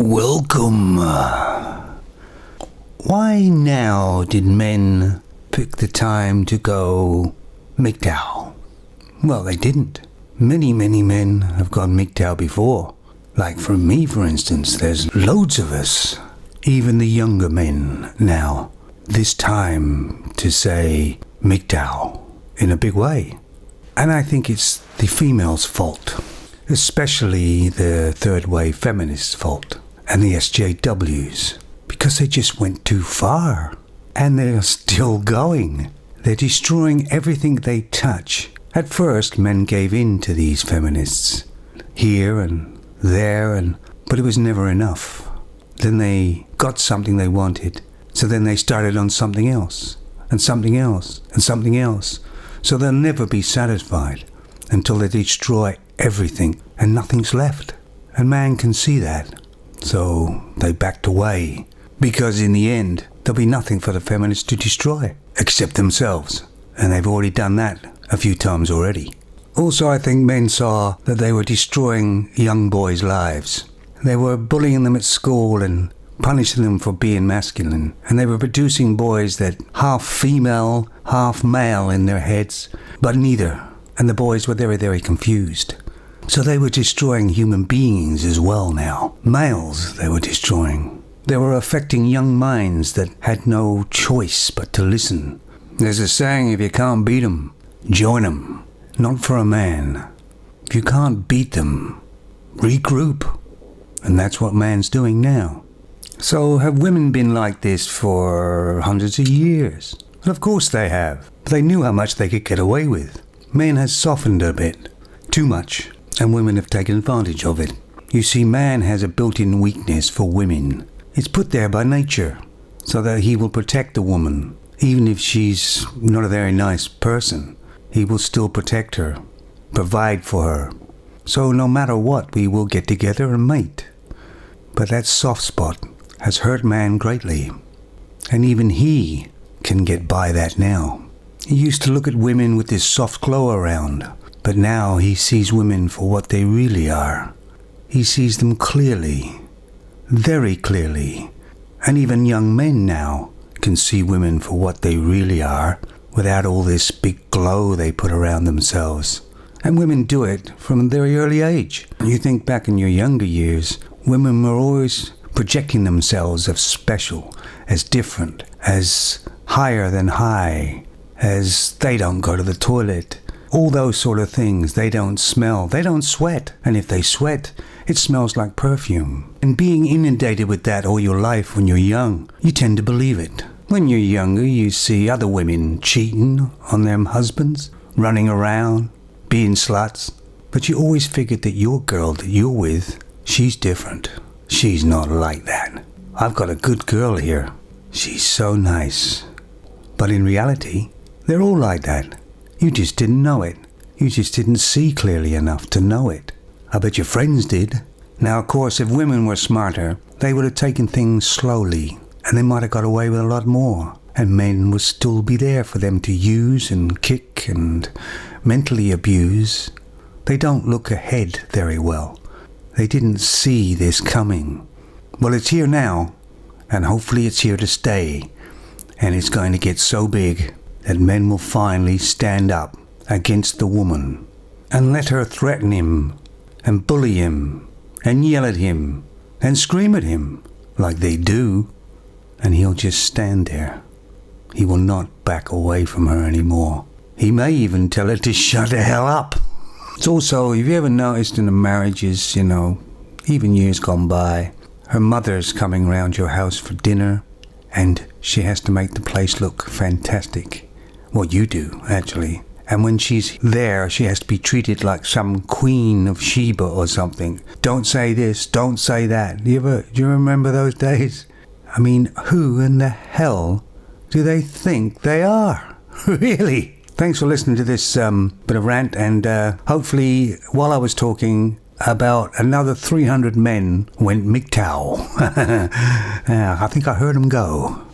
Welcome. Why now did men pick the time to go MGTOW? Well, they didn't. Many men have gone MGTOW before. Like for me, for instance, there's loads of us, even the younger men now, this time to say MGTOW in a big way. And I think it's the female's fault, especially the third wave feminists' fault and the SJWs, because they just went too far and they're still going. They're destroying everything they touch. At first, men gave in to these feminists here and there, but it was never enough. Then they got something they wanted, so then they started on something else and something else and something else. So they'll never be satisfied until they destroy everything and nothing's left. And man can see that. So they backed away, because in the end, there'll be nothing for the feminists to destroy, except themselves. And they've already done that a few times already. Also, I think men saw that they were destroying young boys' lives. They were bullying them at school and punishing them for being masculine. And they were producing boys that half female, half male in their heads, but neither. And the boys were very confused. So they were destroying human beings as well now. Males they were destroying. They were affecting young minds that had no choice but to listen. There's a saying, if you can't beat 'em, join 'em. Not for a man. If you can't beat them, regroup. And that's what man's doing now. So have women been like this for hundreds of years? Well, of course they have. But they knew how much they could get away with. Man has softened a bit. Too much. And women have taken advantage of it. You see, man has a built-in weakness for women. It's put there by nature, so that he will protect the woman. Even if she's not a very nice person, he will still protect her, provide for her. So no matter what, we will get together and mate. But that soft spot has hurt man greatly. And even he can get by that now. He used to look at women with this soft glow around. But now he sees women for what they really are. He sees them clearly, very clearly. And even young men now can see women for what they really are, without all this big glow they put around themselves. And women do it from a very early age. You think back in your younger years, women were always projecting themselves as special, as different, as higher than high, as they don't go to the toilet. All those sort of things. They don't smell. They don't sweat. And if they sweat, it smells like perfume. And being inundated with that all your life when you're young, you tend to believe it. When you're younger, you see other women cheating on their husbands, running around, being sluts. But you always figured that your girl that you're with, she's different. She's not like that. I've got a good girl here. She's so nice. But in reality, they're all like that. You just didn't know it. You just didn't see clearly enough to know it. I bet your friends did. Now, of course, if women were smarter, they would have taken things slowly, and they might have got away with a lot more. And men would still be there for them to use and kick and mentally abuse. They don't look ahead very well. They didn't see this coming. Well, it's here now, and hopefully it's here to stay. And it's going to get so big that men will finally stand up against the woman and let her threaten him and bully him and yell at him and scream at him like they do, and he'll just stand there. He will not back away from her anymore. He may even tell her to shut the hell up. It's also, have you ever noticed in the marriages, even years gone by, her mother's coming round your house for dinner and she has to make the place look fantastic. Well, you do, actually. And when she's there, she has to be treated like some queen of Sheba or something. Don't say this, don't say that. Do you remember those days? I mean, who in the hell do they think they are? Really? Thanks for listening to this bit of rant, and hopefully, while I was talking, about another 300 men went MGTOW. I think I heard them go.